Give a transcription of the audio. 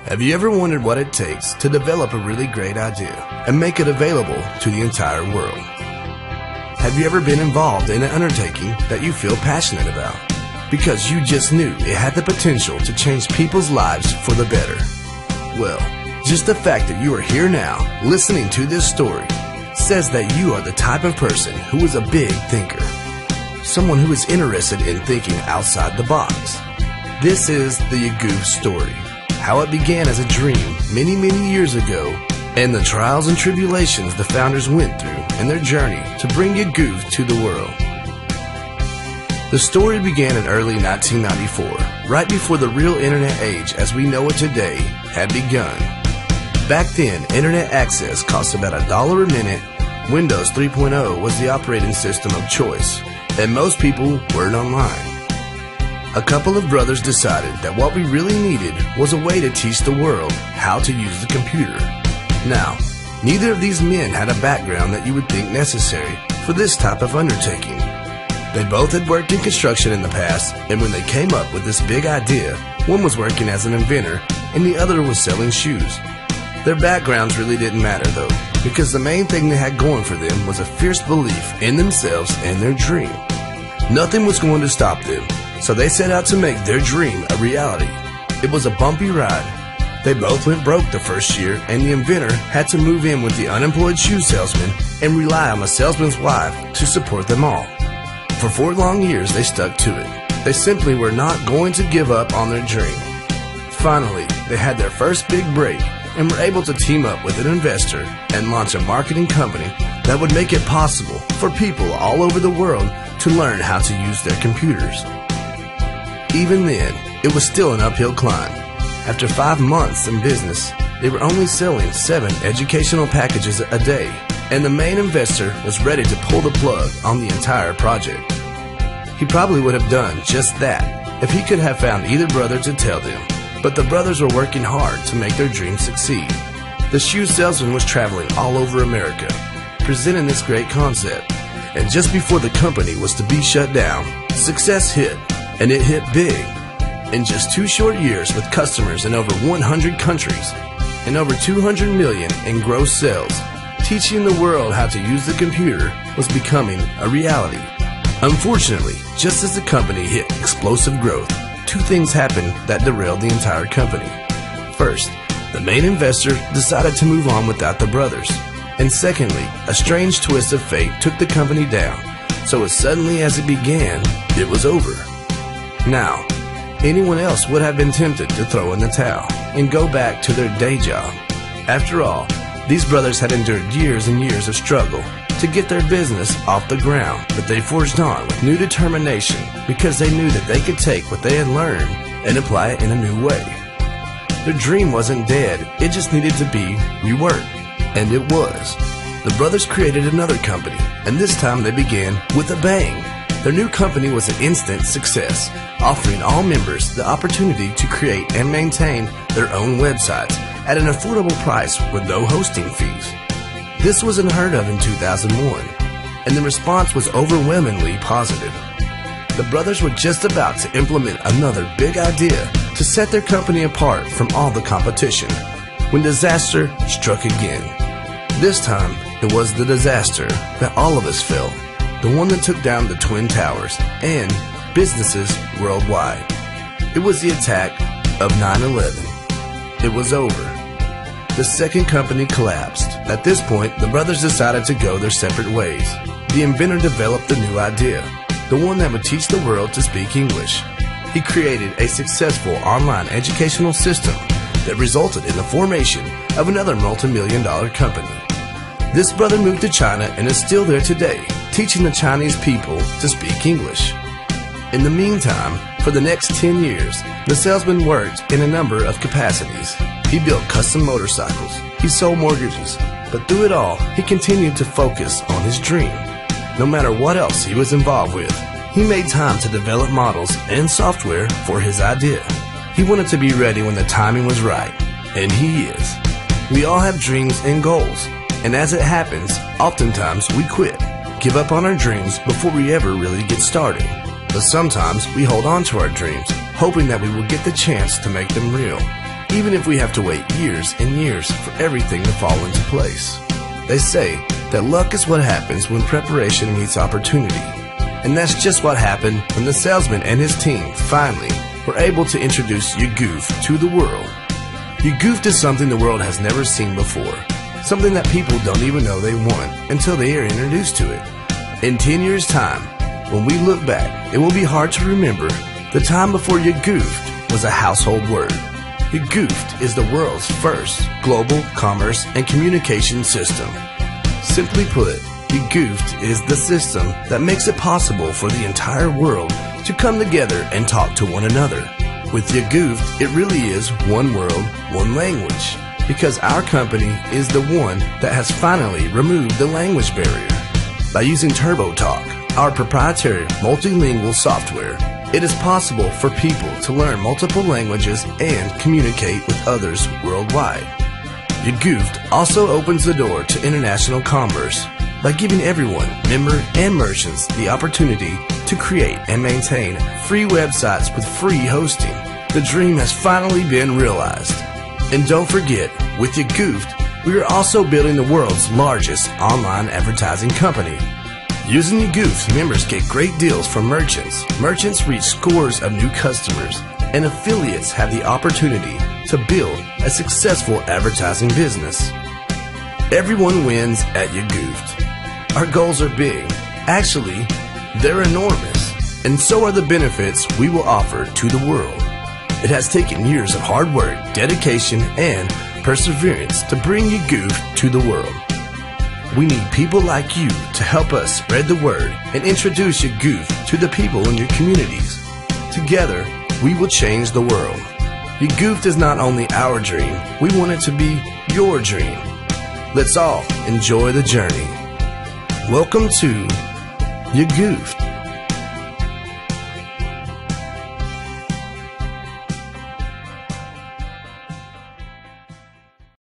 Have you ever wondered what it takes to develop a really great idea and make it available to the entire world? Have you ever been involved in an undertaking that you feel passionate about because you just knew it had the potential to change people's lives for the better? Well, just the fact that you are here now listening to this story says that you are the type of person who is a big thinker, someone who is interested in thinking outside the box. This is the Yagooft Story, how it began as a dream many years ago, and the trials and tribulations the founders went through in their journey to bring Yagooft to the world. The story began in early 1994, right before the real internet age as we know it today had begun. Back then, internet access cost about $1 a minute. Windows 3.0 was the operating system of choice, and most people weren't online. A couple of brothers decided that what we really needed was a way to teach the world how to use the computer. Now, neither of these men had a background that you would think necessary for this type of undertaking. They both had worked in construction in the past, and when they came up with this big idea, one was working as an inventor and the other was selling shoes. Their backgrounds really didn't matter though, because the main thing they had going for them was a fierce belief in themselves and their dream. Nothing was going to stop them, so they set out to make their dream a reality. It was a bumpy ride. They both went broke the first year, and the inventor had to move in with the unemployed shoe salesman and rely on the salesman's wife to support them all. For 4 long years, they stuck to it. They simply were not going to give up on their dream. Finally, they had their first big break and were able to team up with an investor and launch a marketing company that would make it possible for people all over the world to learn how to use their computers. Even then, it was still an uphill climb. After 5 months in business, they were only selling 7 educational packages a day, and the main investor was ready to pull the plug on the entire project. He probably would have done just that if he could have found either brother to tell them, but the brothers were working hard to make their dream succeed. The shoe salesman was traveling all over America, presenting this great concept, and just before the company was to be shut down, success hit. And it hit big. In just 2 short years, with customers in over 100 countries and over 200 million in gross sales, teaching the world how to use the computer was becoming a reality. Unfortunately, just as the company hit explosive growth, 2 things happened that derailed the entire company. First, the main investor decided to move on without the brothers. And secondly, a strange twist of fate took the company down. So as suddenly as it began, it was over. Now, anyone else would have been tempted to throw in the towel and go back to their day job. After all, these brothers had endured years and years of struggle to get their business off the ground, but they forged on with new determination because they knew that they could take what they had learned and apply it in a new way. Their dream wasn't dead, it just needed to be reworked, and it was. The brothers created another company, and this time they began with a bang. Their new company was an instant success, offering all members the opportunity to create and maintain their own websites at an affordable price with no hosting fees. This was unheard of in 2001, and the response was overwhelmingly positive. The brothers were just about to implement another big idea to set their company apart from all the competition when disaster struck again. This time, it was the disaster that all of us felt. The one that took down the Twin Towers and businesses worldwide. It was the attack of 9/11. It was over. The second company collapsed. At this point, the brothers decided to go their separate ways. The inventor developed a new idea, the one that would teach the world to speak English. He created a successful online educational system that resulted in the formation of another multi-million-dollar company. This brother moved to China and is still there today, teaching the Chinese people to speak English. In the meantime, for the next 10 years, the salesman worked in a number of capacities. He built custom motorcycles, he sold mortgages, but through it all, he continued to focus on his dream. No matter what else he was involved with, he made time to develop models and software for his idea. He wanted to be ready when the timing was right, and he is. We all have dreams and goals, and as it happens, oftentimes we quit, give up on our dreams before we ever really get started. But sometimes we hold on to our dreams, hoping that we will get the chance to make them real. even if we have to wait years and years for everything to fall into place. They say that luck is what happens when preparation meets opportunity. And that's just what happened when the salesman and his team finally were able to introduce Yagooft to the world. Yagooft is something the world has never seen before, something that people don't even know they want until they are introduced to it. In 10 years' time, when we look back, it will be hard to remember the time before Yagooft was a household word. Yagooft is the world's first global commerce and communication system. Simply put, Yagooft is the system that makes it possible for the entire world to come together and talk to one another. With Yagooft, it really is one world, one language, because our company is the one that has finally removed the language barrier. By using TurboTalk, our proprietary multilingual software, it is possible for people to learn multiple languages and communicate with others worldwide. Yagooft also opens the door to international commerce by giving everyone, member and merchants, the opportunity to create and maintain free websites with free hosting. The dream has finally been realized. And don't forget, with Yagooft, we are also building the world's largest online advertising company. Using Yagooft, members get great deals from merchants. Merchants reach scores of new customers, and affiliates have the opportunity to build a successful advertising business. Everyone wins at Yagooft. Our goals are big. Actually, they're enormous, and so are the benefits we will offer to the world. It has taken years of hard work, dedication, and perseverance to bring Yagooft to the world. We need people like you to help us spread the word and introduce Yagooft to the people in your communities. Together, we will change the world. Yagooft is not only our dream, we want it to be your dream. Let's all enjoy the journey. Welcome to Yagooft.